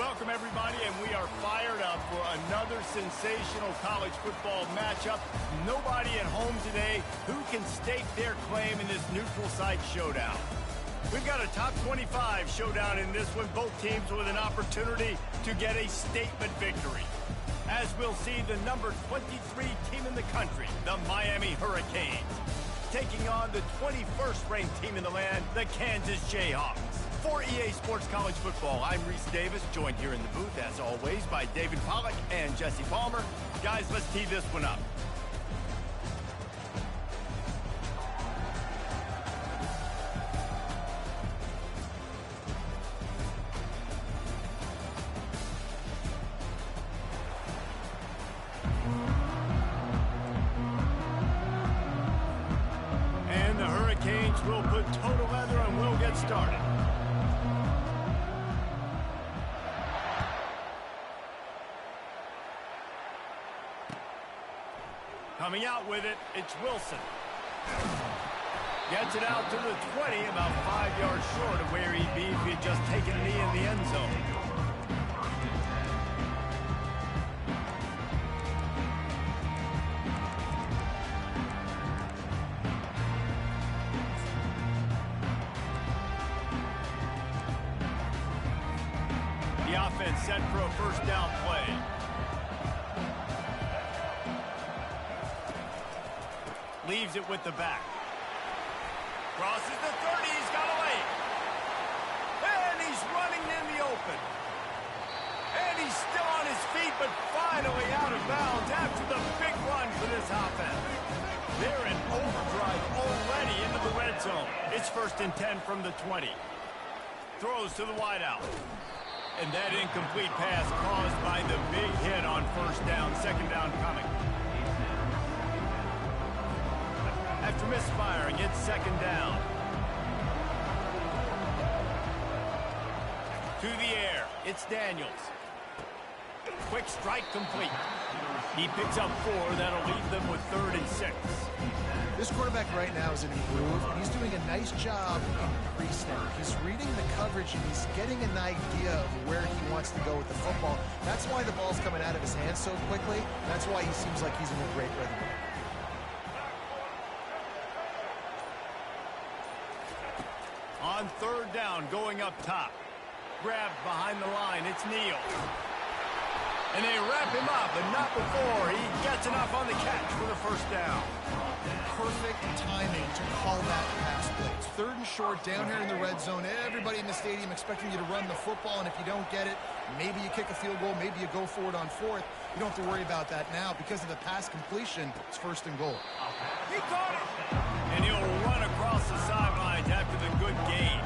Welcome, everybody, and we are fired up for another sensational college football matchup. Nobody at home today who can stake their claim in this neutral site showdown. We've got a top 25 showdown in this one, both teams with an opportunity to get a statement victory. As we'll see, the number 23 team in the country, the Miami Hurricanes, taking on the 21st ranked team in the land, the Kansas Jayhawks. For EA Sports College Football, I'm Reese Davis, joined here in the booth, as always, by David Pollack and Jesse Palmer. Guys, let's tee this one up. And the Hurricanes will put total leather and we'll get started. Coming out with it, it's Wilson. Gets it out to the 20, about 5 yards short of where he'd be if he'd just taken a knee in the end zone. The offense set for a first down play. Leaves it with the back. Crosses the 30, he's got away. And he's running in the open. And he's still on his feet, but finally out of bounds after the big run for this offense. They're in overdrive already into the red zone. It's 1st and 10 from the 20. Throws to the wideout. And that incomplete pass caused by the big hit on first down, second down coming. After misfiring, it's second down. To the air, it's Daniels. Quick strike complete. He picks up 4. That'll leave them with 3rd and 6. This quarterback right now is improved, and he's doing a nice job in pre-snap. He's reading the coverage, and he's getting an idea of where he wants to go with the football. That's why the ball's coming out of his hands so quickly. That's why he seems like he's in a great rhythm. On 3rd down, going up top. Grabbed behind the line, it's Neal. And they wrap him up, but not before he gets enough on the catch for the first down. Perfect timing to call that pass play. It's 3rd and short down here in the red zone. Everybody in the stadium expecting you to run the football, and if you don't get it, maybe you kick a field goal, maybe you go for it on 4th. You don't have to worry about that now. Because of the pass completion, it's 1st and goal. He caught it! And he'll run across the sidelines after the good gain.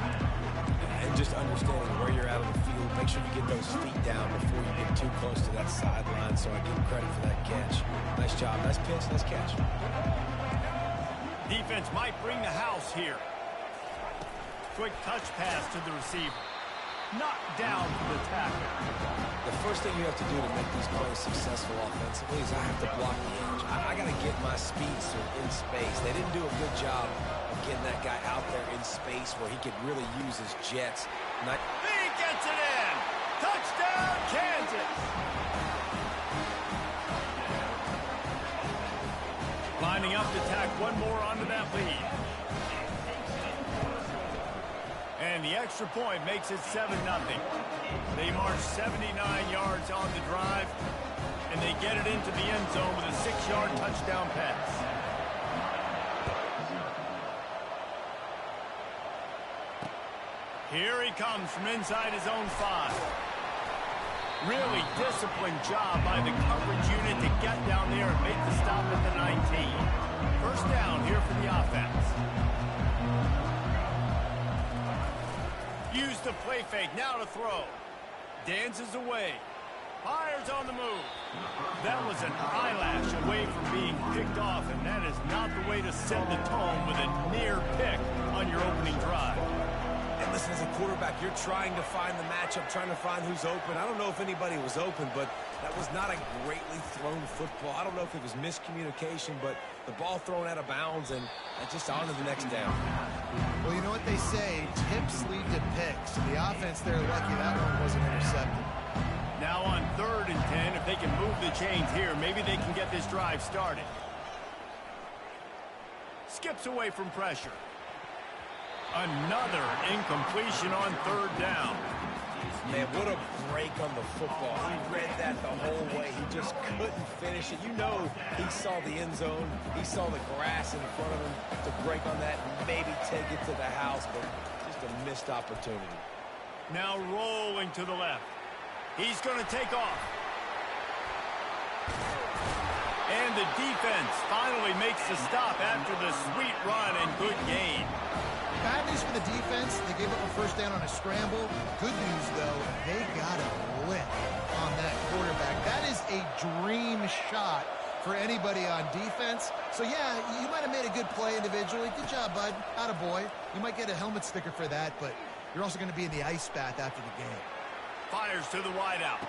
And just understanding where you're at on the field, make sure you get those feet down before you get too close to that sideline, so I give him credit for that catch. Nice job, nice pitch, nice catch. Defense might bring the house here. Quick touch pass to the receiver. Knocked down for the tackle. The first thing you have to do to make these plays successful offensively is I have to block the edge. I got to get my speed so in space. They didn't do a good job of getting that guy out there in space where he could really use his jets. He gets it in! Touchdown, Kansas! Lining up to tack one more onto that lead. And the extra point makes it 7-0. They march 79 yards on the drive, and they get it into the end zone with a 6-yard touchdown pass. Here he comes from inside his own 5. Really disciplined job by the coverage unit to get down there and make the stop at the 19. First down here for the offense. Use the play fake, now to throw. Dances away. Fires on the move. That was an eyelash away from being picked off, and that is not the way to set the tone with a near pick on your opening drive. And listen, as a quarterback, you're trying to find the matchup, trying to find who's open. I don't know if anybody was open, but that was not a greatly thrown football. I don't know if it was miscommunication, but the ball thrown out of bounds, and just on to the next down. Well, you know what they say, tips lead to picks. The offense, they're lucky that one wasn't intercepted. Now on 3rd and 10, if they can move the chains here, maybe they can get this drive started. Skips away from pressure. Another incompletion on 3rd down. Man, what a break on the football. He read that the whole way. He just couldn't finish it. You know he saw the end zone. He saw the grass in front of him to break on that and maybe take it to the house, but just a missed opportunity. Now rolling to the left. He's going to take off. And the defense finally makes the stop after the sweet run and good gain. Bad news for the defense. They gave up a first down on a scramble. Good news, though, they got a lick on that quarterback. That is a dream shot for anybody on defense. So, yeah, you might have made a good play individually. Good job, bud. Attaboy. You might get a helmet sticker for that, but you're also going to be in the ice bath after the game. Fires to the wideout.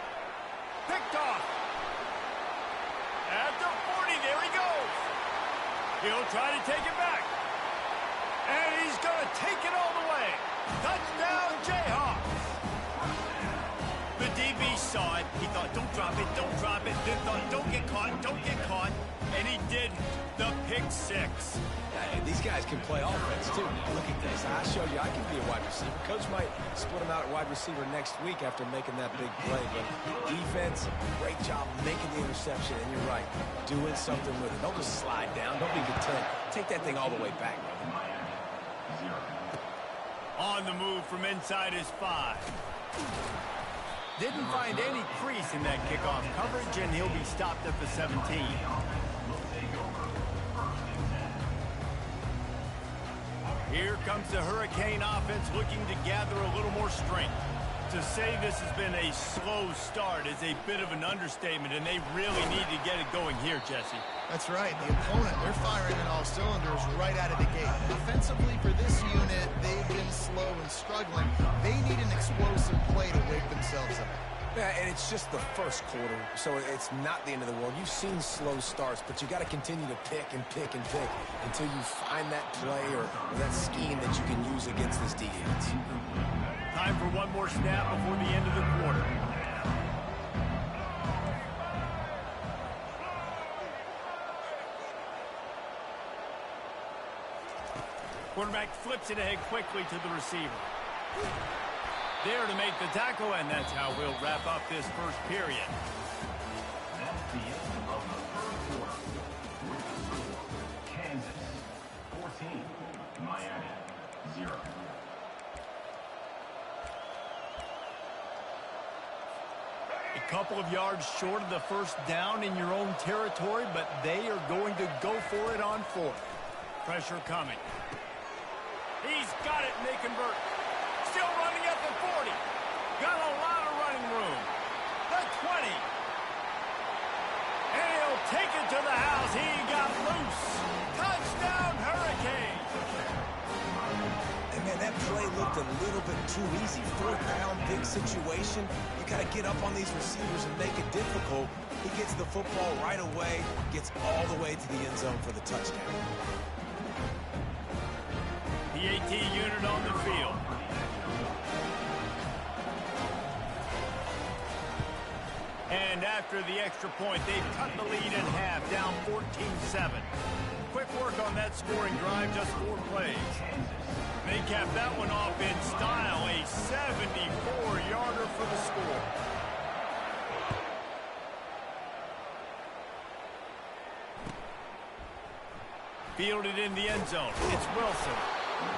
Picked off. At the 40, there he goes. He'll try to take it back. And he's going to take it all the way. Touchdown, Jayhawks. The DB saw it. He thought, don't drop it, don't drop it. Then thought, don't get caught, don't get caught. And he did the pick 6. These guys can play offense, too. Look at this. I showed you I can be a wide receiver. Coach might split him out at wide receiver next week after making that big play. But defense, great job making the interception. And you're right, doing something with it. Don't just slide down. Don't be content. Take that thing all the way back, brother. On the move from inside his 5. Didn't find any crease in that kickoff coverage, and he'll be stopped at the 17. Here comes the Hurricane offense looking to gather a little more strength. To say this has been a slow start is a bit of an understatement, and they really need to get it going here, Jesse. That's right. The opponent, they're firing on all cylinders right out of the gate. Offensively for this unit, they've been slow and struggling. They need an explosive play to wake themselves up. Yeah, and it's just the first quarter, so it's not the end of the world. You've seen slow starts, but you got to continue to pick and pick and pick until you find that play or that scheme that you can use against this defense. Time for one more snap before the end of the quarter. Quarterback flips it ahead quickly to the receiver. There to make the tackle, and that's how we'll wrap up this first period. That's the end of the first quarter. Kansas 14, Miami 0. A couple of yards short of the first down in your own territory, but they are going to go for it on 4th. Pressure coming. He's got it, and they convert. Still running at the 40. Got a lot of running room. The 20. And he'll take it to the house. He got loose. Touchdown, Hurricane. And man, that play looked a little bit too easy. 4th down, big situation. You got to get up on these receivers and make it difficult. He gets the football right away, gets all the way to the end zone for the touchdown. The AT unit on the field. And after the extra point, they've cut the lead in half, down 14-7. Quick work on that scoring drive, just 4 plays. They capped that one off in style, a 74-yarder for the score. Fielded in the end zone. It's Wilson.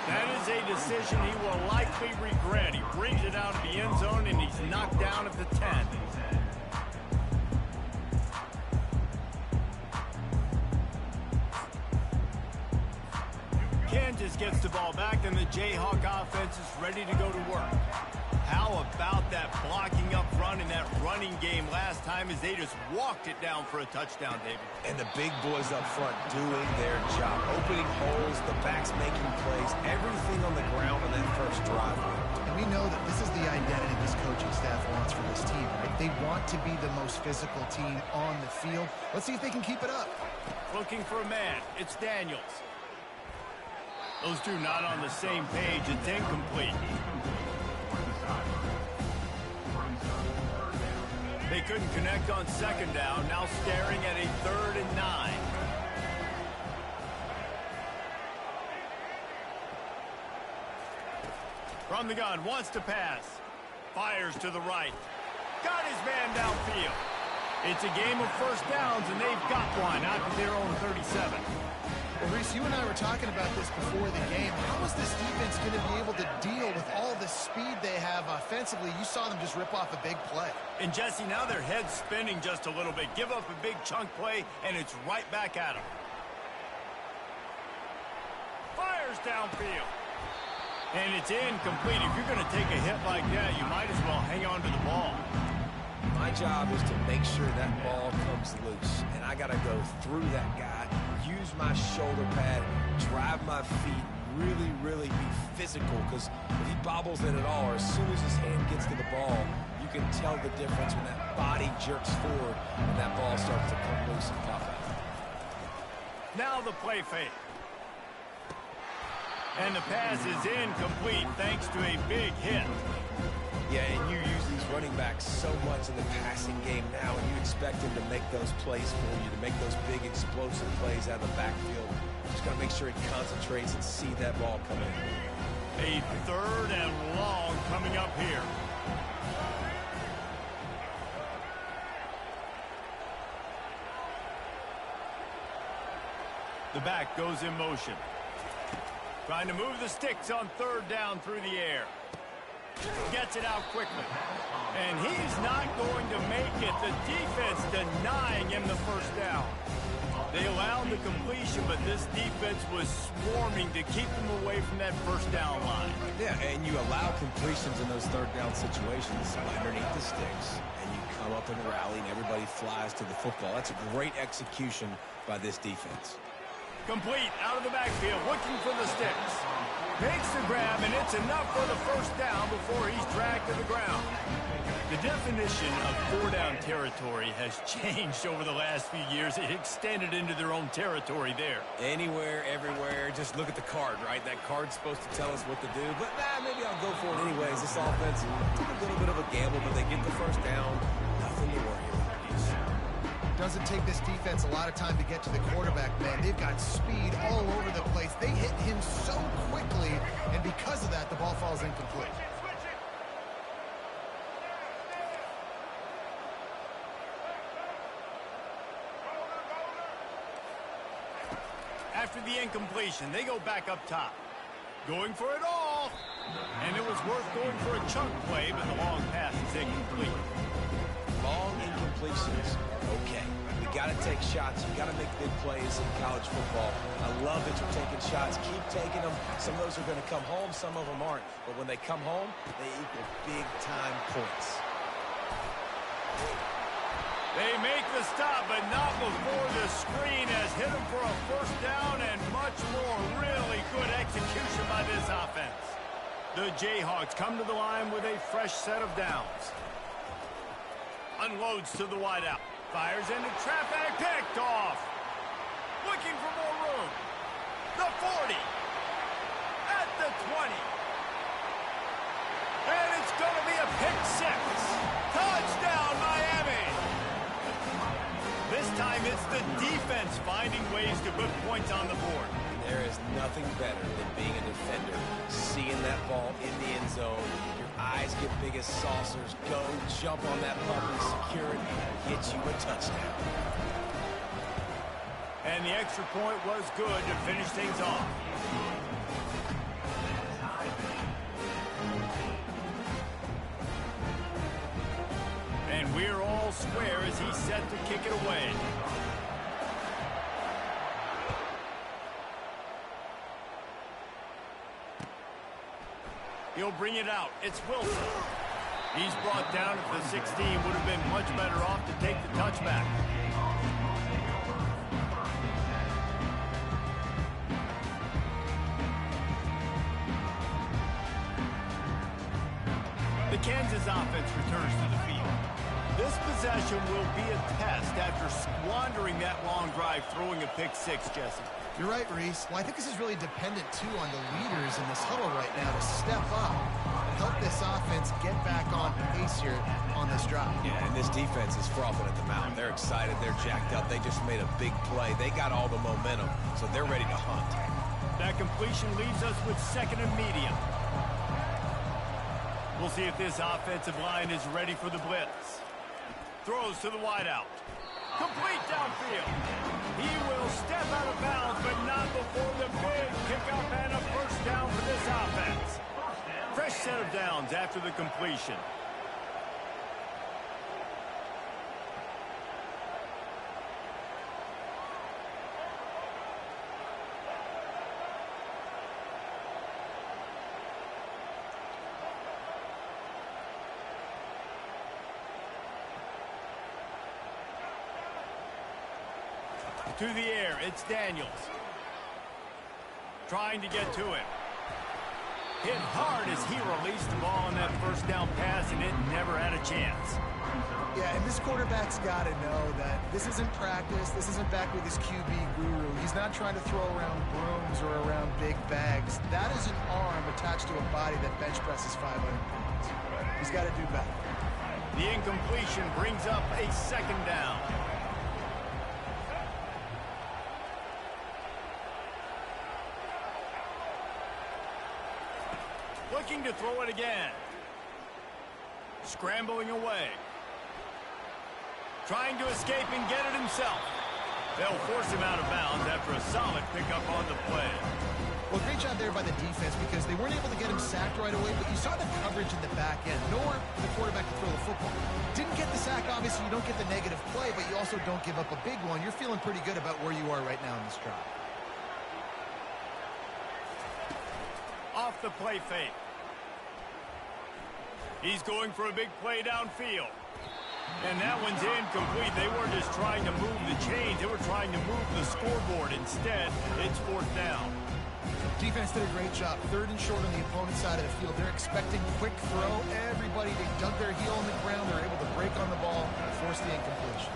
That is a decision he will likely regret. He brings it out of the end zone, and he's knocked down at the 10. Kansas gets the ball back, and the Jayhawk offense is ready to go to work. How about that blocking up front and that running game last time as they just walked it down for a touchdown, David? And the big boys up front doing their job. Opening holes, the backs making plays, everything on the ground on that first drive. And we know that this is the identity this coaching staff wants for this team, right? They want to be the most physical team on the field. Let's see if they can keep it up. Looking for a man. It's Daniels. Those two not on the same page. It's incomplete. They couldn't connect on second down. Now staring at a 3rd and 9. From the gun, wants to pass. Fires to the right. Got his man downfield. It's a game of first downs, and they've got one out to their own 37. Well, Reese, you and I were talking about this before the game. How is this defense going to be able to deal with all the speed they have offensively? You saw them just rip off a big play. And, Jesse, now their head's spinning just a little bit. Give up a big chunk play, and it's right back at them. Fires downfield. And it's incomplete. If you're going to take a hit like that, you might as well hang on to the ball. My job is to make sure that ball comes loose, and I got to go through that guy, use my shoulder pad, drive my feet, really be physical, because if he bobbles it at all, or as soon as his hand gets to the ball, you can tell the difference when that body jerks forward and that ball starts to come loose and pop out. Now the play fake. And the pass is incomplete thanks to a big hit. Yeah, and you use these running backs so much in the passing game now, and you expect them to make those plays for you, to make those big explosive plays out of the backfield. Just got to make sure he concentrates and see that ball come in. A 3rd and long coming up here. The back goes in motion. Trying to move the sticks on 3rd down through the air. Gets it out quickly. And he's not going to make it. The defense denying him the first down. They allowed the completion, but this defense was swarming to keep him away from that first down line. Yeah, and you allow completions in those 3rd down situations underneath the sticks, and you come up and rally, and everybody flies to the football. That's a great execution by this defense. Complete out of the backfield, looking for the sticks. Makes the grab, and it's enough for the first down before he's dragged to the ground. The definition of 4-down territory has changed over the last few years. It extended into their own territory there. Anywhere, everywhere, just look at the card, right? That card's supposed to tell us what to do, but maybe I'll go for it anyways. This offense took a little bit of a gamble, but they get the first down. Nothing to worry about. Doesn't take this defense a lot of time to get to the quarterback, man. They've got speed all over the place. They hit him so quickly, and because of that, the ball falls incomplete. After the incompletion, they go back up top. Going for it all. And it was worth going for a chunk play, but the long pass is incomplete. Long incompletions. Okay, we got to take shots. You got to make big plays in college football. I love that you're taking shots. Keep taking them. Some of those are going to come home. Some of them aren't. But when they come home, they equal big-time points. They make the stop, but not before the screen has hit them for a first down and much more. Really good execution by this offense. The Jayhawks come to the line with a fresh set of downs. Unloads to the wideout. Fires into traffic. Picked off. Looking for more room. The 40. At the 20. And it's going to be a pick six. Touchdown, Miami. This time it's the defense finding ways to put points on the board. There is nothing better than being a defender. Seeing that ball in the end zone. Your eyes get big as saucers. Go, jump on that puppy, secure it, get you a touchdown. And the extra point was good to finish things off. And we're all square as he's set to kick it away. He'll bring it out. It's Wilson. He's brought down at the 16. Would have been much better off to take the touchback. The Kansas offense returns to the field. This possession will be a test after squandering that long drive, throwing a pick six, Jesse. You're right, Reese. Well, I think this is really dependent, too, on the leaders in this huddle right now to step up and help this offense get back on pace here on this drive. Yeah, and this defense is frothing at the mouth. They're excited. They're jacked up. They just made a big play. They got all the momentum, so they're ready to hunt. That completion leaves us with second and medium. We'll see if this offensive line is ready for the blitz. Throws to the wideout. Complete downfield. He will step out of bounds, but not before the big pickup and a first down for this offense. Fresh set of downs after the completion. To the air, it's Daniels. Trying to get to it. Hit hard as he released the ball on that first down pass, and it never had a chance. Yeah, and this quarterback's got to know that this isn't practice. This isn't back with his QB guru. He's not trying to throw around brooms or around big bags. That is an arm attached to a body that bench presses 500 pounds. He's got to do better. The incompletion brings up a second down. Looking to throw it again. Scrambling away. Trying to escape and get it himself. They'll force him out of bounds after a solid pickup on the play. Well, great job there by the defense because they weren't able to get him sacked right away, but you saw the coverage in the back end. Nowhere for the quarterback to throw the football. Didn't get the sack, obviously. You don't get the negative play, but you also don't give up a big one. You're feeling pretty good about where you are right now in this drive. Off the play fake. He's going for a big play downfield. And that one's incomplete. They weren't just trying to move the chains. They were trying to move the scoreboard. Instead, it's fourth down. Defense did a great job. Third and short on the opponent's side of the field. They're expecting quick throw. Everybody, they dug their heel on the ground. They're able to break on the ball and force the incompletion.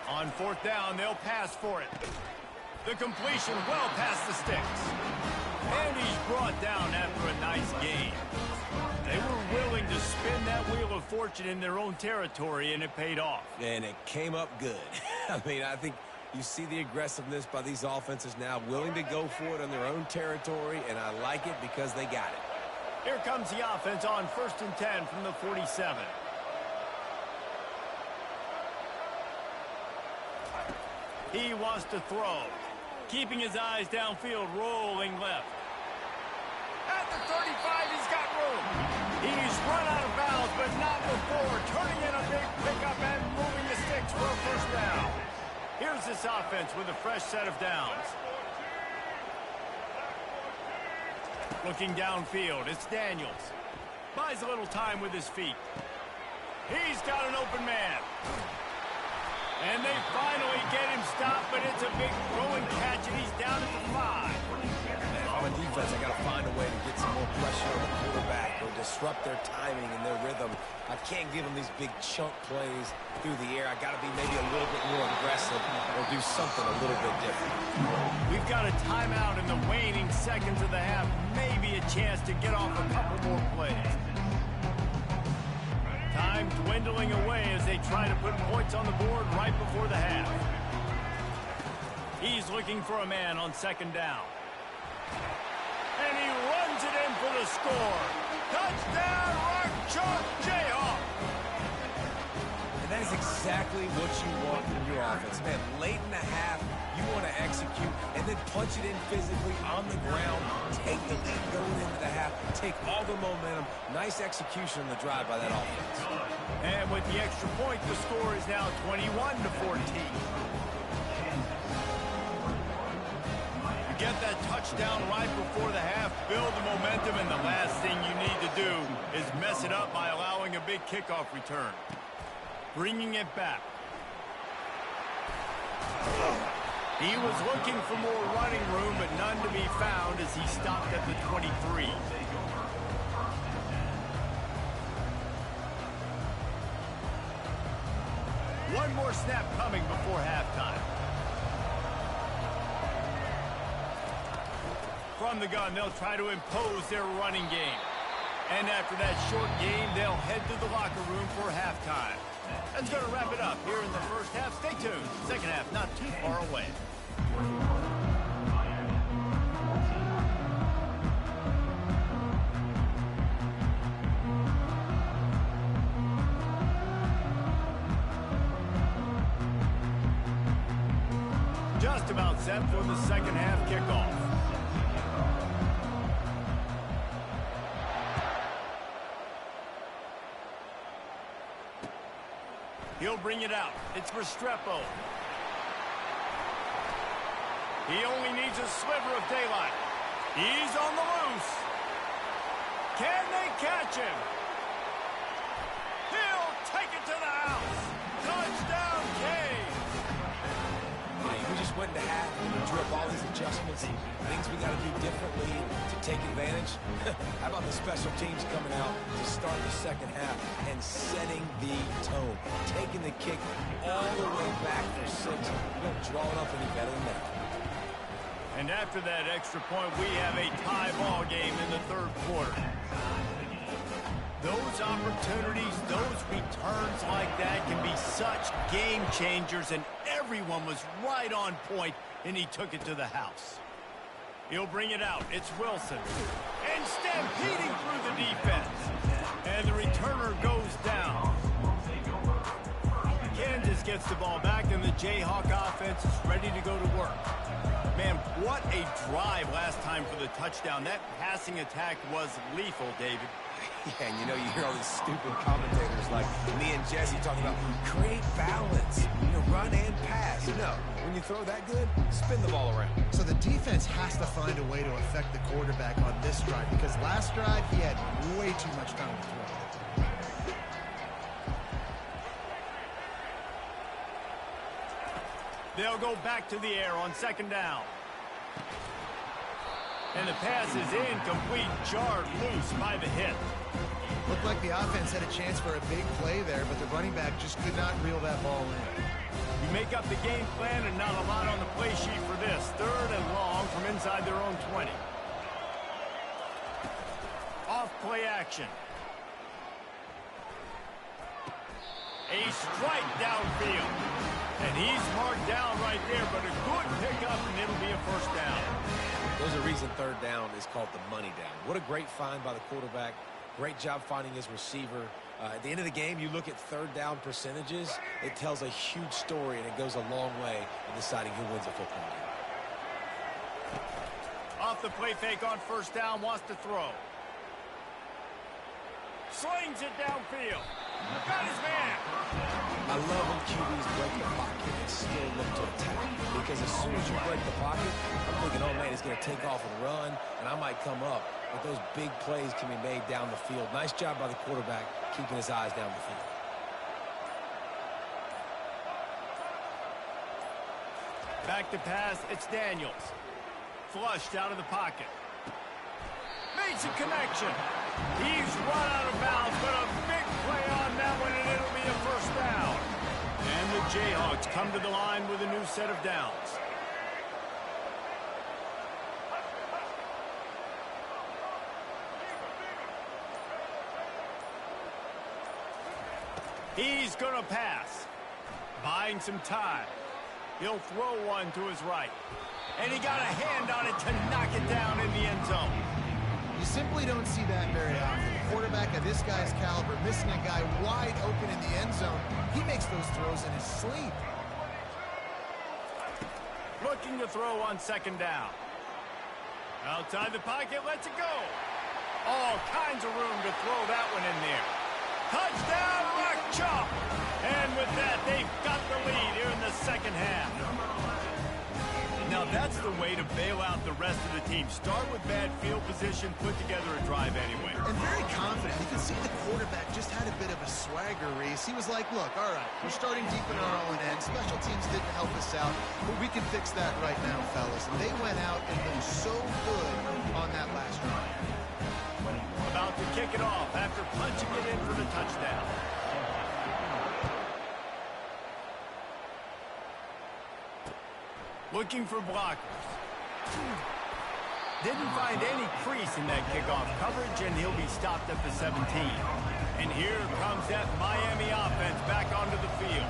On fourth down, they'll pass for it. The completion well past the sticks. And he's brought down after a nice gain. They were willing to spin that wheel of fortune in their own territory, and it paid off. And it came up good. I mean, I think you see the aggressiveness by these offenses now, willing to go for it on their own territory, and I like it because they got it. Here comes the offense on 1st and 10 from the 47. He wants to throw. Keeping his eyes downfield, rolling left. At the 35, he's got room. He's run out of bounds, but not before. Turning in a big pickup and moving the sticks for a first down. Here's this offense with a fresh set of downs. Looking downfield, it's Daniels. Buys a little time with his feet. He's got an open man. And they finally get him stopped, but it's a big throwing catch, and he's down at the 5. And on defense, I got to find a way to get some more pressure on the quarterback or disrupt their timing and their rhythm. I can't give them these big chunk plays through the air. I got to be maybe a little bit more aggressive or do something a little bit different. We've got a timeout in the waning seconds of the half. Maybe a chance to get off a couple more plays. Time dwindling away as they try to put points on the board right before the half. He's looking for a man on second down. And he runs it in for the score. Touchdown, Rock Chalk Jayhawk. And that is exactly what you want from your offense. Man, late in the half, you want to execute and then punch it in physically on the ground. Take the lead going into the half. Take all the momentum. Nice execution on the drive by that offense. And with the extra point, the score is now 21-14. get that touchdown right before the half, build the momentum, and the last thing you need to do is mess it up by allowing a big kickoff return. Bringing it back. He was looking for more running room, but none to be found as he stopped at the 23. One more snap coming before halftime. From the gun, they'll try to impose their running game. And after that short game, they'll head to the locker room for halftime. That's going to wrap it up here in the first half. Stay tuned. Second half not too far away. Just about set for the second half kickoff. He'll bring it out. It's Restrepo. He only needs a sliver of daylight. He's on the loose. Can they catch him? He'll take it to the house. Touchdown, Cave. We just went to half and drew up all these adjustments, things we got to do differently to take advantage. How about the special teams coming out to start the second half and setting the tone, taking the kick all the way back for 6. You don't draw it up any better than that. And after that extra point, we have a tie ball game in the third quarter. Those opportunities, those returns like that can be such game changers, and everyone was right on point, and he took it to the house. He'll bring it out. It's Wilson. And stampeding through the defense. And the returner goes down. Kansas gets the ball back, and the Jayhawk offense is ready to go to work. Man, what a drive last time for the touchdown. That passing attack was lethal, David. Yeah, and you know, you hear all these stupid commentators like me and Jesse talking about create balance, run and pass. No, when you throw that good, spin the ball around. So the defense has to find a way to affect the quarterback on this drive, because last drive he had way too much time to throw. They'll go back to the air on second down. And the pass is incomplete, jarred loose by the hit. Looked like the offense had a chance for a big play there, but the running back just could not reel that ball in. You make up the game plan and not a lot on the play sheet for this. Third and long from inside their own 20. Off play action. A strike downfield. And he's marked down right there, but a good pickup, and it'll be a first down. There's a reason third down is called the money down. What a great find by the quarterback. Great job finding his receiver. At the end of the game, you look at third down percentages. It tells a huge story, and it goes a long way in deciding who wins a football game. Off the play fake on first down, wants to throw. Slings it downfield. Got his man. I love when QBs break the pocket and still look to attack. Because as soon as you break the pocket, I'm thinking, oh, man, he's going to take off and run, and I might come up. But those big plays can be made down the field. Nice job by the quarterback keeping his eyes down the field. Back to pass, it's Daniels. Flushed out of the pocket. Makes a connection. He's run out of bounds, but a big play on that one, and it'll be a first down. And the Jayhawks come to the line with a new set of downs. He's going to pass. Buying some time. He'll throw one to his right. And he got a hand on it to knock it down in the end zone. You simply don't see that very often. A quarterback of this guy's caliber missing a guy wide open in the end zone. He makes those throws in his sleep. Looking to throw on second down. Outside the pocket, lets it go. All kinds of room to throw that one in there. Touchdown, Rock Chalk! And with that, they've got the lead here in the second half. Now Now that's the way to bail out the rest of the team. Start with bad field position, put together a drive anyway. And very confident. You can see the quarterback just had a bit of a swagger, Reese. He was like, look, all right, we're starting deep in our own end. Special teams didn't help us out, but we can fix that right now, fellas. And they went out and looked so good on that last drive. About to kick it off after punching it in for the touchdown. Looking for blockers. Didn't find any crease in that kickoff coverage, and he'll be stopped at the 17. And here comes that Miami offense back onto the field.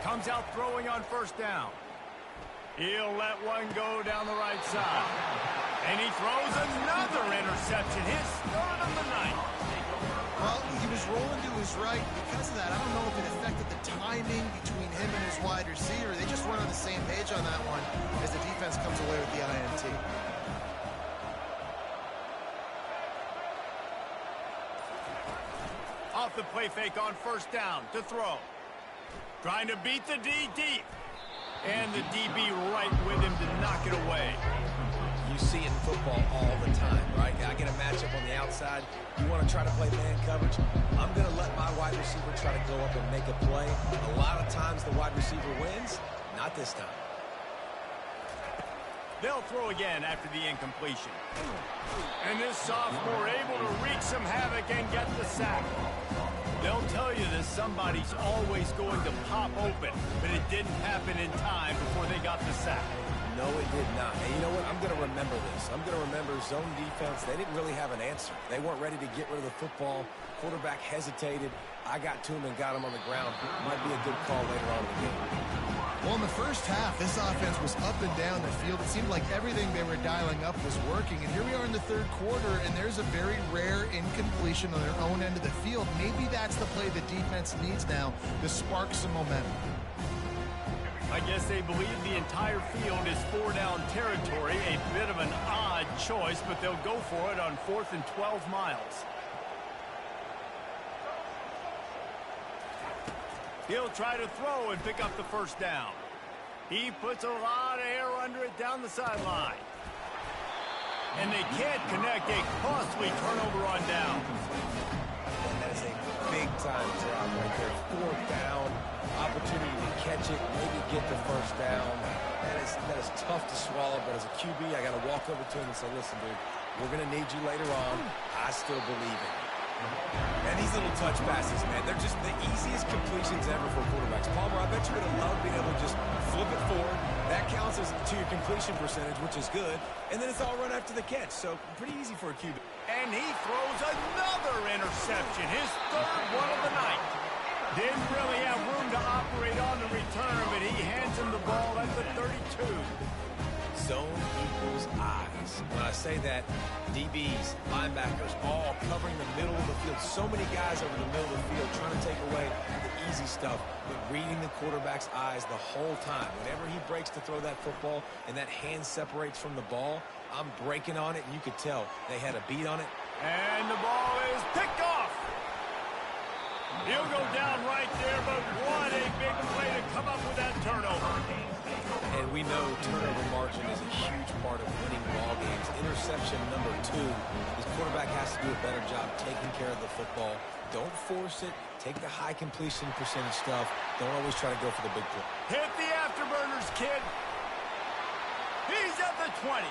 Comes out throwing on first down. He'll let one go down the right side. And he throws another interception, his third of the night. Well, he was rolling to his right. Because of that, I don't know if it affected the timing between him and his wide receiver. They just weren't on the same page on that one as the defense comes away with the INT. Off the play fake on first down to throw. Trying to beat the D deep. And the DB right with him to knock it away. You see it in football all the time, right? I get a matchup on the outside. You want to try to play man coverage? I'm going to let my wide receiver try to go up and make a play. A lot of times the wide receiver wins. Not this time. They'll throw again after the incompletion. And this sophomore able to wreak some havoc and get the sack. They'll tell you that somebody's always going to pop open, but it didn't happen in time before they got the sack. No, it did not. And you know what? I'm going to remember this. I'm going to remember zone defense. They didn't really have an answer. They weren't ready to get rid of the football. Quarterback hesitated. I got to him and got him on the ground. Might be a good call later on in the game. Well, in the first half, this offense was up and down the field. It seemed like everything they were dialing up was working. And here we are in the third quarter, and there's a very rare incompletion on their own end of the field. Maybe that's the play the defense needs now to spark some momentum. I guess they believe the entire field is four-down territory. A bit of an odd choice, but they'll go for it on 4th and 12 miles. He'll try to throw and pick up the first down. He puts a lot of air under it down the sideline. And they can't connect, a costly turnover on downs. And that is a big-time drop right there. 4th down, opportunity to catch it, maybe get the first down. That is tough to swallow, but as a QB, I got to walk over to him and say, listen, dude, we're going to need you later on. I still believe in you. And these little touch passes, man, they're just the easiest completions ever for quarterbacks. Palmer, I bet you would have loved being able to just flip it forward. That counts as to your completion percentage, which is good. And then it's all run after the catch, so pretty easy for a QB. And he throws another interception, his third one of the night. Didn't really have room to operate on the return, but he hands him the ball at the 32. Zone equals eyes. When I say that, DBs, linebackers, all covering the middle of the field. So many guys over the middle of the field trying to take away the easy stuff, but reading the quarterback's eyes the whole time. Whenever he breaks to throw that football and that hand separates from the ball, I'm breaking on it, and you could tell they had a beat on it. And the ball is picked off. He'll go down right there, but what a big play to come up with that turnover. And we know turnover margin is a huge part of winning ball games. Interception number 2. His quarterback has to do a better job taking care of the football. Don't force it. Take the high completion percentage stuff. Don't always try to go for the big play. Hit the afterburners, kid. He's at the 20.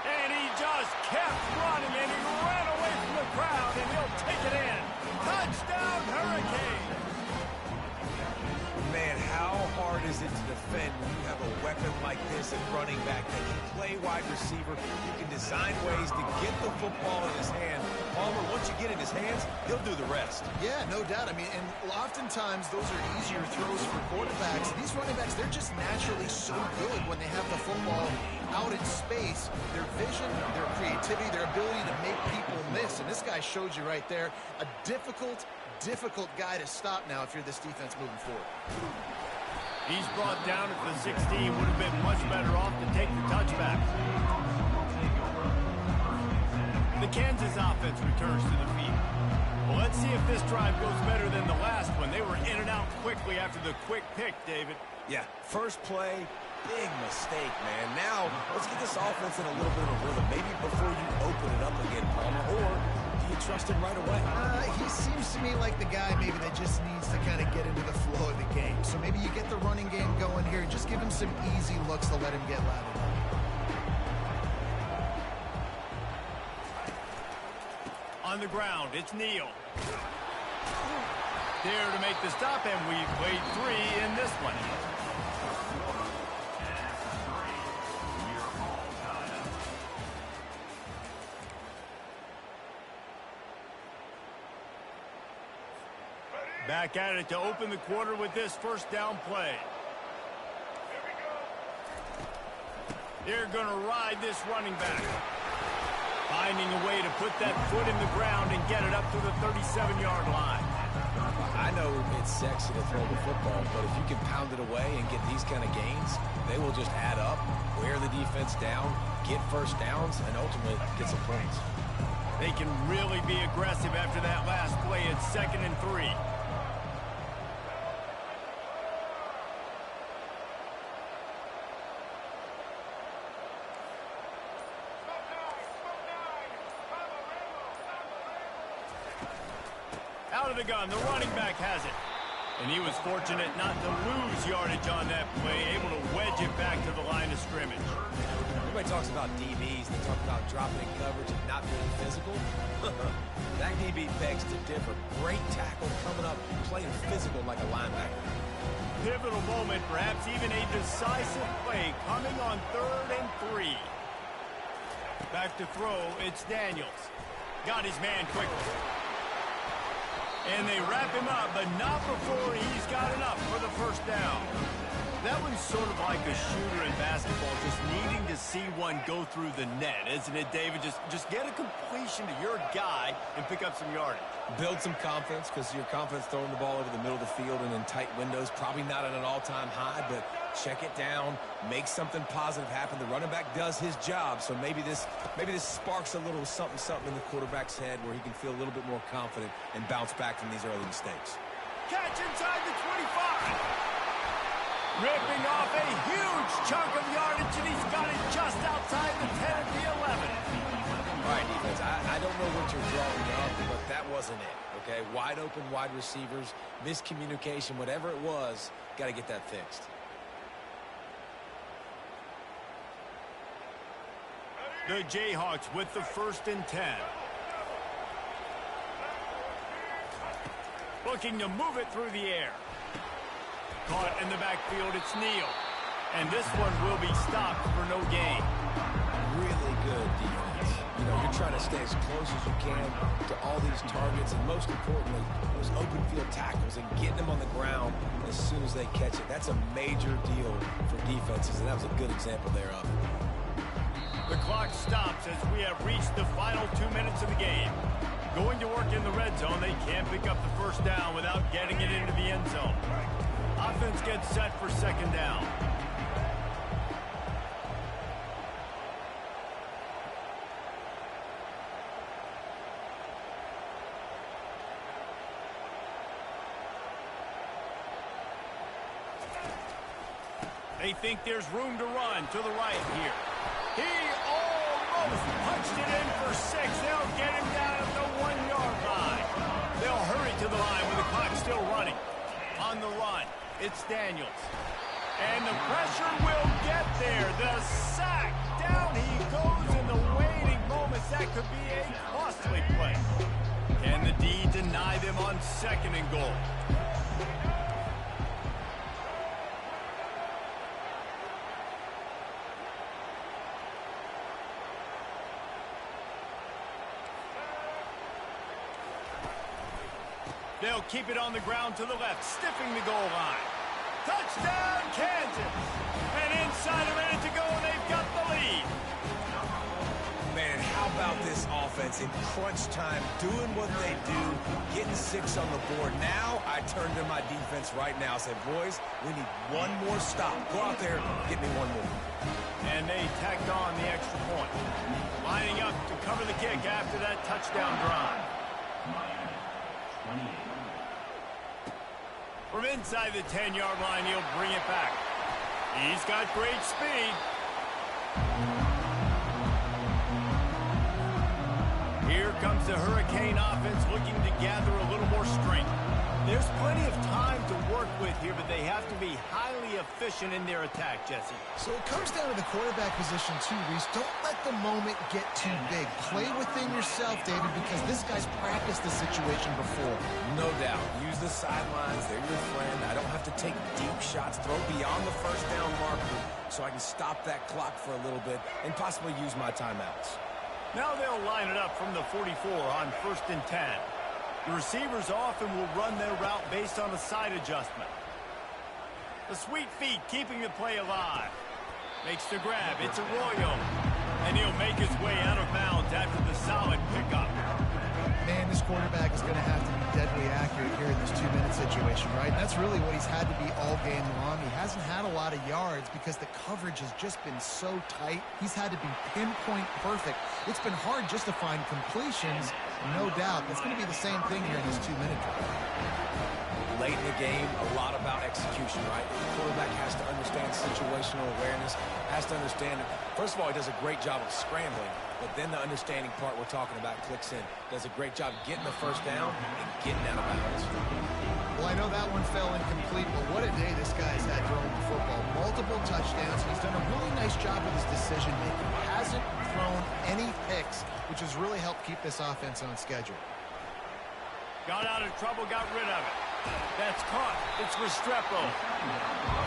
And he just kept running, and he ran away from the crowd, and he'll take it in. Touchdown, Hurricane. Man, how hard is it to defend when you have a weapon like this at running back that can play wide receiver? You can design ways to get the football in his hand. Palmer, once you get in his hands, he'll do the rest. Yeah, no doubt. I mean, and oftentimes those are easier throws for quarterbacks. These running backs, they're just naturally so good when they have the football out in space. Their vision, their creativity, their ability to make people miss. And this guy showed you right there, a difficult guy to stop now if you're this defense moving forward. He's brought down at the 16. Would have been much better off to take the touchback. The Kansas offense returns to the field. Well, let's see if this drive goes better than the last one. They were in and out quickly after the quick pick, David. Yeah, first play, big mistake, man. Now, let's get this offense in a little bit of a rhythm. Maybe before you open it up again, Palmer, or do you trust him right away? He seems to me like the guy maybe that just needs to kind of get into the flow of the game. So maybe you get the running game going here. Just give him some easy looks to let him get lathered up. On the ground, it's Neal. There to make the stop, and we played 3 in this one. Back at it to open the quarter with this first down play. They're going to ride this running back. Finding a way to put that foot in the ground and get it up to the 37-yard line. I know it's sexy to throw the football, but if you can pound it away and get these kind of gains, they will just add up, wear the defense down, get first downs, and ultimately get some points. They can really be aggressive after that last play. It's 2nd and 3. Out of the gun, the running back has it. And he was fortunate not to lose yardage on that play, able to wedge it back to the line of scrimmage. Everybody talks about DBs. They talk about dropping in coverage and not being physical. That DB begs to differ. Great tackle coming up, playing physical like a linebacker. Pivotal moment, perhaps even a decisive play coming on 3rd and 3. Back to throw, it's Daniels. Got his man quickly. And they wrap him up, but not before he's got enough for the first down. That one's sort of like a shooter in basketball, just needing to see one go through the net, isn't it, David? Just get a completion to your guy and pick up some yardage. Build some confidence, because your confidence throwing the ball over the middle of the field and in tight windows, probably not at an all-time high, but check it down, make something positive happen. The running back does his job, so maybe this sparks a little something in the quarterback's head where he can feel a little bit more confident and bounce back from these early mistakes. Catch inside the 25. Ripping off a huge chunk of yardage, and he's got it just outside the 10 at the 11. All right, defense, I don't know what you're drawing up, but that wasn't it, okay? Wide open wide receivers, miscommunication, whatever it was, got to get that fixed. The Jayhawks with the 1st and 10. Looking to move it through the air. Caught in the backfield, it's Neal. And this one will be stopped for no gain. Really good defense. You know, you're trying to stay as close as you can to all these targets, and most importantly, those open field tackles and getting them on the ground as soon as they catch it. That's a major deal for defenses, and that was a good example there of it. The clock stops as we have reached the final 2 minutes of the game. Going to work in the red zone, they can't pick up the first down without getting it into the end zone. Offense gets set for 2nd down. They think there's room to run to the right here. He almost punched it in for 6. They'll get him down at the 1-yard line. They'll hurry to the line with the clock still running. On the run, it's Daniels. And the pressure will get there. The sack. Down he goes in the waiting moments. That could be a costly play. Can the D deny them on 2nd and goal? They'll keep it on the ground to the left, stiffing the goal line. Touchdown, Kansas! And inside a minute to go, they've got the lead. Man, how about this offense in crunch time, doing what they do, getting 6 on the board. Now, I turn to my defense right now and say, boys, we need one more stop. Go out there, get me one more. And they tacked on the extra point. Lining up to cover the kick after that touchdown drive. From inside the 10-yard line, he'll bring it back. He's got great speed. Here comes the Hurricane offense looking to gather a little more strength. There's plenty of time to work with here, but they have to be highly efficient in their attack, Jesse. So it comes down to the quarterback position too, Reese. Don't let the moment get too big. Play within yourself, David, because this guy's practiced the situation before. No doubt. Use the sidelines. They're your friend. I don't have to take deep shots, throw beyond the first down marker so I can stop that clock for a little bit and possibly use my timeouts. Now they'll line it up from the 44 on 1st and 10. The receivers often will run their route based on a side adjustment. The sweet feet keeping the play alive. Makes the grab. It's Arroyo. And he'll make his way out of bounds after the solid pickup. Man, this quarterback is going to have to be deadly accurate here in this 2-minute situation, right? And that's really what he's had to be all game long. He hasn't had a lot of yards because the coverage has just been so tight. He's had to be pinpoint perfect. It's been hard just to find completions, no doubt. That's going to be the same thing here in this 2-minute drive. Late in the game, a lot about execution, right? The quarterback has to understand situational awareness, has to understand it. First of all, he does a great job of scrambling, but then the understanding part we're talking about clicks in. Does a great job getting the first down and getting out of bounds. Well, I know that one fell incomplete, but what a day this guy's had throwing the football. Multiple touchdowns. He's done a really nice job with his decision-making. Hasn't thrown any picks, which has really helped keep this offense on schedule. Got out of trouble, got rid of it. That's caught. It's Restrepo.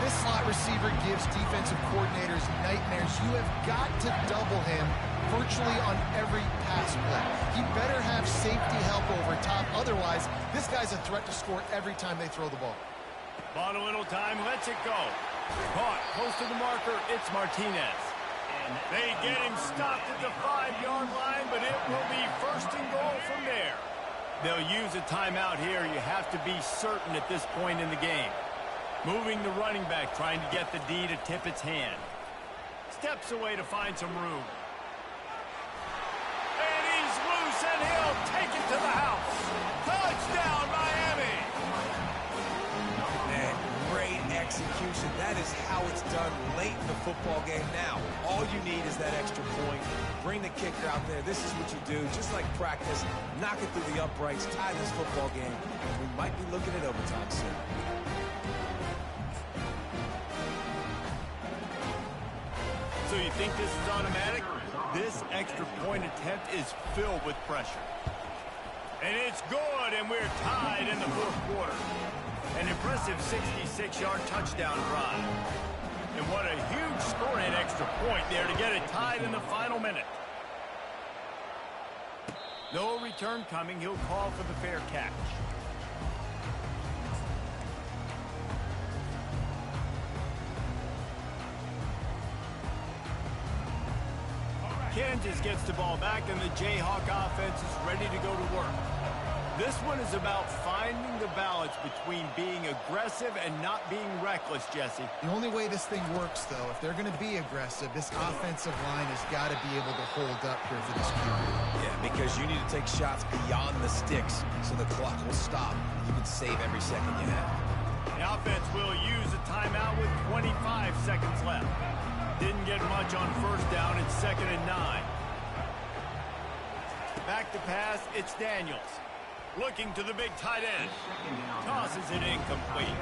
This slot receiver gives defensive coordinators nightmares. You have got to double him virtually on every pass play. He better have safety help over top. Otherwise, this guy's a threat to score every time they throw the ball. Bought a little time, lets it go. Caught, close to the marker, it's Martinez. They get him stopped at the 5-yard line, but it will be 1st and goal from there. They'll use a timeout here. You have to be certain at this point in the game. Moving the running back, trying to get the D to tip its hand. Steps away to find some room. And he's loose, and he'll take it to the house. Touchdown, Miami! Man, great execution. That is how it's done late in the football game now. All you need is that extra point. Bring the kicker out there. This is what you do. Just like practice, knock it through the uprights, tie this football game. We might be looking at overtime soon. So you think this is automatic? This extra point attempt is filled with pressure. And it's good, and we're tied in the 4th quarter. An impressive 66-yard touchdown drive. And what a huge scoring extra point there to get it tied in the final minute. No return coming. He'll call for the fair catch. Kansas gets the ball back, and the Jayhawk offense is ready to go to work. This one is about finding the balance between being aggressive and not being reckless, Jesse. The only way this thing works, though, if they're going to be aggressive, this offensive line has got to be able to hold up here for this QB. Yeah, because you need to take shots beyond the sticks so the clock will stop. You can save every second you have. The offense will use a timeout with 25 seconds left. Didn't get much on 1st down. It's 2nd and 9. Back to pass. It's Daniels. Looking to the big tight end. Tosses it incomplete.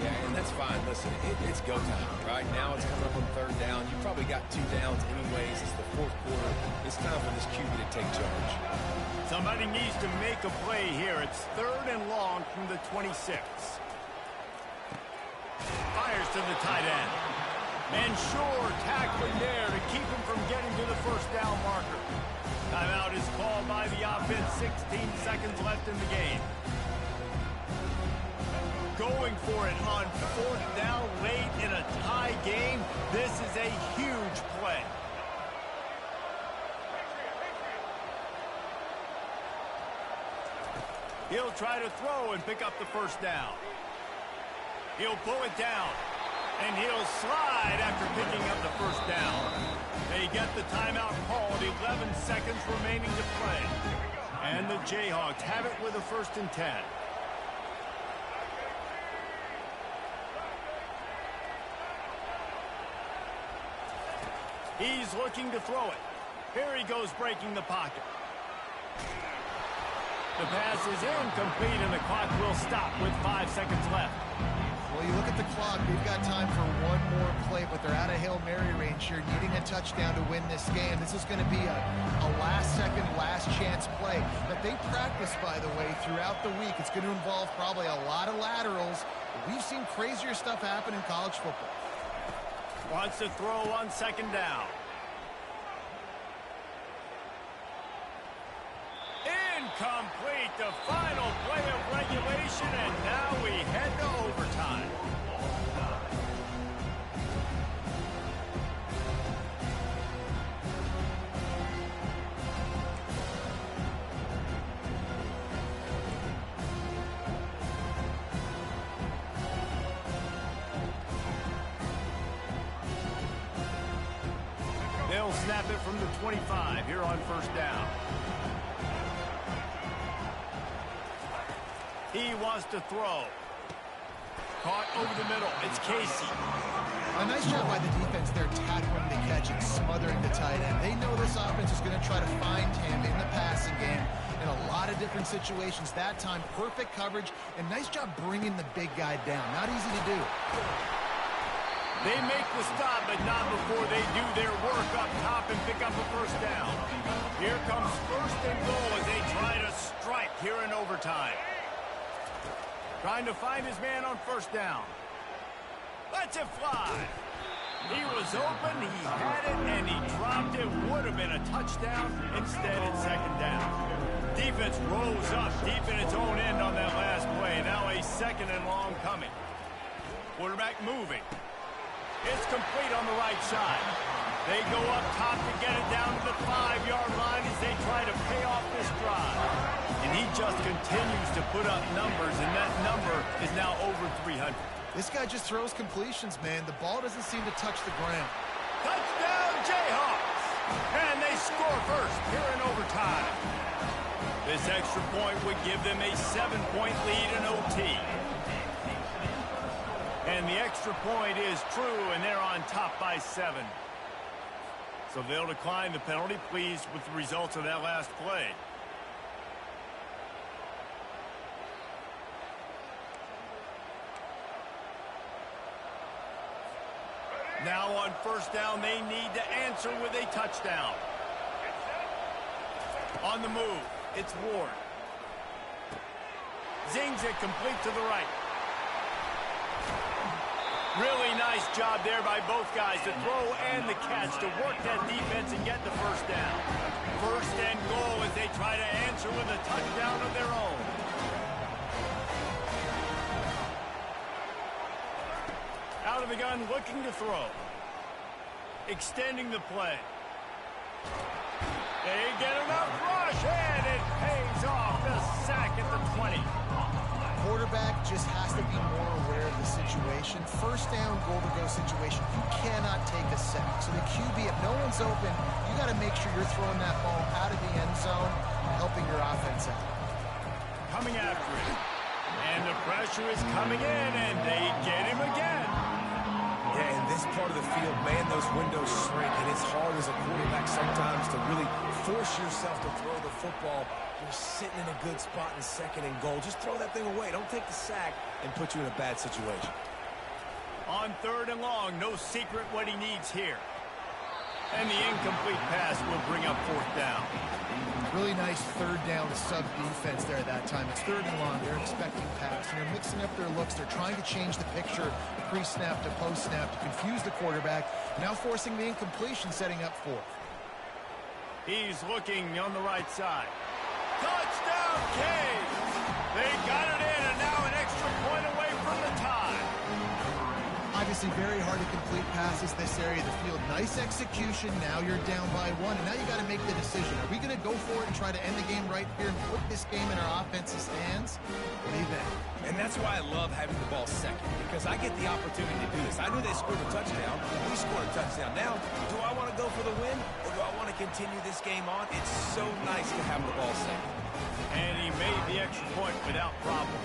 Yeah, and that's fine. Listen, it's go time. Right now it's coming up on 3rd down. You probably got 2 downs anyways. It's the 4th quarter. It's time for this QB to take charge. Somebody needs to make a play here. It's 3rd and long from the 26. Fires to the tight end. And sure, tackling there to keep him from getting to the 1st down marker. Timeout is called by the offense. 16 seconds left in the game. Going for it on 4th down late in a tie game. This is a huge play. He'll try to throw and pick up the 1st down. He'll pull it down. And he'll slide after picking up the 1st down. They get the timeout called. 11 seconds remaining to play. And the Jayhawks have it with a 1st and 10. He's looking to throw it. Here he goes, breaking the pocket. The pass is incomplete, and the clock will stop with 5 seconds left. Well, you look at the clock, we've got time for one more play, but they're out of Hail Mary range here, needing a touchdown to win this game. This is going to be a last-second, last-chance play that they practice, by the way, throughout the week. It's going to involve probably a lot of laterals. We've seen crazier stuff happen in college football. Wants to throw on second down. Incomplete, the final play of regulation, and now we head to overtime. They'll snap it from the 25 here on first down. He wants to throw. Caught over the middle. It's Casey. A nice job by the defense there, tackling the catch and smothering the tight end. They know this offense is going to try to find him in the passing game in a lot of different situations. That time, perfect coverage, and nice job bringing the big guy down. Not easy to do. They make the stop, but not before they do their work up top and pick up a first down. Here comes first and goal as they try to strike here in overtime. Trying to find his man on first down. Lets it fly. He was open, he had it, and he dropped it. Would have been a touchdown. Instead, it's second down. Defense rose up deep in its own end on that last play. Now a second and long coming. Quarterback moving. It's complete on the right side. They go up top to get it down to the 5-yard line as they try to pay off this drive. And he just continues to put up numbers, and that number is now over 300. This guy just throws completions, man. The ball doesn't seem to touch the ground. Touchdown, Jayhawks! And they score first here in overtime. This extra point would give them a 7-point lead in OT. And the extra point is true, and they're on top by 7. So they'll decline the penalty, pleased with the results of that last play. Now on first down, they need to answer with a touchdown. On the move, it's Ward. Zings it complete to the right. Really nice job there by both guys to throw and the catch to work that defense and get the first down. First and goal as they try to answer with a touchdown of their own. Out of the gun, looking to throw. Extending the play. They get enough rush, and it pays off. The sack at the 20. Quarterback just has to be more aware of the situation. First down, goal-to-go situation. You cannot take a sack. So the QB, if no one's open, you got to make sure you're throwing that ball out of the end zone, helping your offense out. Coming after it. And the pressure is coming in, and they get him again. Yeah, in this part of the field, man, those windows shrink, and it's hard as a quarterback sometimes to really force yourself to throw the football. You're sitting in a good spot in second and goal. Just throw that thing away. Don't take the sack and put you in a bad situation. On third and long, no secret what he needs here. And the incomplete pass will bring up fourth down. Really nice third down sub-defense there at that time. It's third and long. They're expecting pass, and they're mixing up their looks. They're trying to change the picture pre-snap to post-snap to confuse the quarterback, now forcing the incompletion, setting up fourth. He's looking on the right side. Touchdown, Caves! They got it in, and now an extra point away from the tie. Obviously very hard to complete passes this area of the field. Nice execution. Now you're down by 1, and now you got to make the decision. Are we going to go for it and try to end the game right here and put this game in our offense's hands? What do you think? And that's why I love having the ball second, because I get the opportunity to do this. I knew they scored a touchdown. We scored a touchdown. Now, do I want to go for the win, or do I want to continue this game on? It's so nice to have the ball second. And he made the extra point without problem.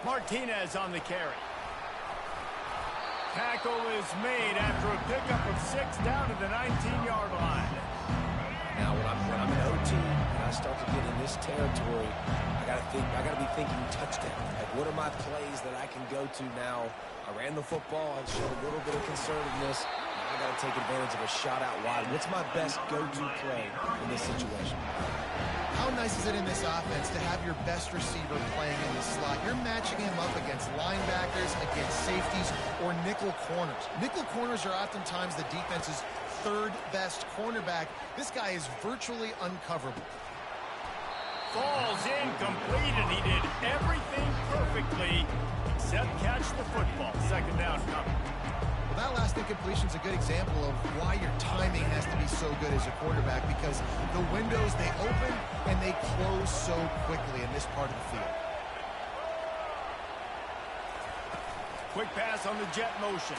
Martinez on the carry. Tackle is made after a pickup of 6 down to the 19-yard line. Now, when I'm in OT and I start to get in this territory, I gotta be thinking touchdown. Like, what are my plays that I can go to now? I ran the football. I showed a little bit of conservativeness. Now I got to take advantage of a shot out wide. What's my best go-to play in this situation? How nice is it in this offense to have your best receiver playing in the slot? You're matching him up against linebackers, against safeties, or nickel corners. Nickel corners are oftentimes the defense's third best cornerback. This guy is virtually uncoverable. Falls incomplete, and he did everything perfectly except catch the football. Second down coming. Well, that last incompletion is a good example of why your timing has to be so good as a quarterback, because the windows, they open and they close so quickly in this part of the field. Quick pass on the jet motion.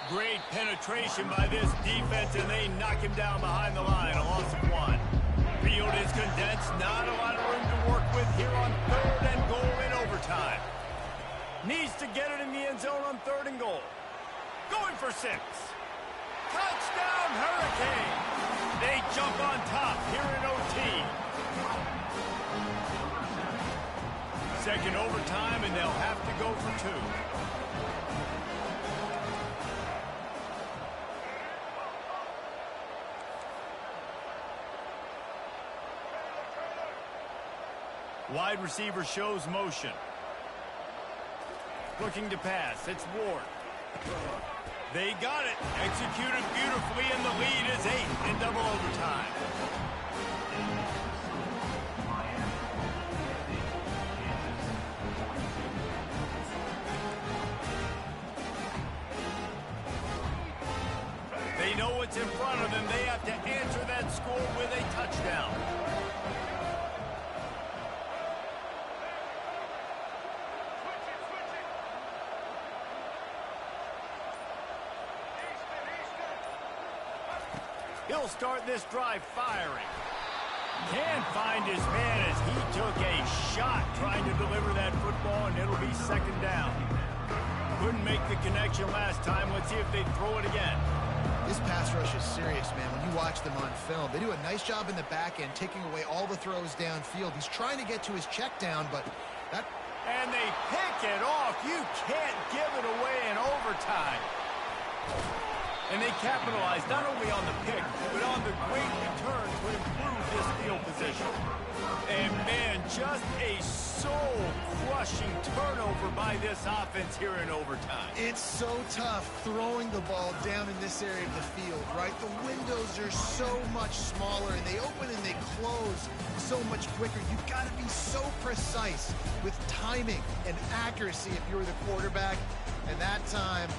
Great penetration by this defense, and they knock him down behind the line. A loss of 1. Field is condensed. Not a lot of room to work with here on 3rd and goal in overtime. Needs to get it in the end zone on 3rd and goal. Going for 6. Touchdown, Hurricane. They jump on top here in OT. Second overtime, and they'll have to go for 2. Wide receiver shows motion. Looking to pass. It's Ward. They got it. Executed beautifully, and the lead is 8 in double overtime. They know what's in front of them. They have to answer that score with a touchdown. He'll start this drive firing. Can't find his man as he took a shot trying to deliver that football, and it'll be second down. Couldn't make the connection last time. Let's see if they throw it again. This pass rush is serious, man. When you watch them on film, they do a nice job in the back end, taking away all the throws downfield. He's trying to get to his check down, but that... And they pick it off. You can't give it away in overtime. And they capitalize not only on the pick, but on the great return to improve this field position. And, man, just a soul-crushing turnover by this offense here in overtime. It's so tough throwing the ball down in this area of the field, right? The windows are so much smaller, and they open and they close so much quicker. You've got to be so precise with timing and accuracy if you're the quarterback. And that time,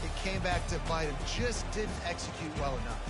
it came back to bite him. Just didn't execute well enough.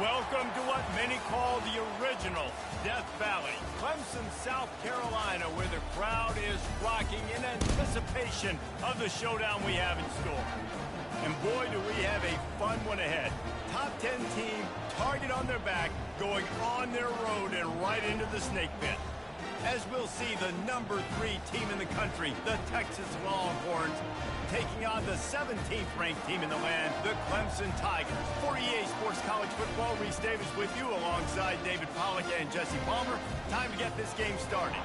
Welcome to what many call the original Death Valley, Clemson, South Carolina, where the crowd is rocking in anticipation of the showdown we have in store. And boy, do we have a fun one ahead. Top 10 team, target on their back, going on their road and right into the snake pit. As we'll see, the number 3 team in the country, the Texas Longhorns, taking on the 17th ranked team in the land, the Clemson Tigers. For EA Sports College Football, Reese Davis with you alongside David Pollack and Jesse Palmer. Time to get this game started.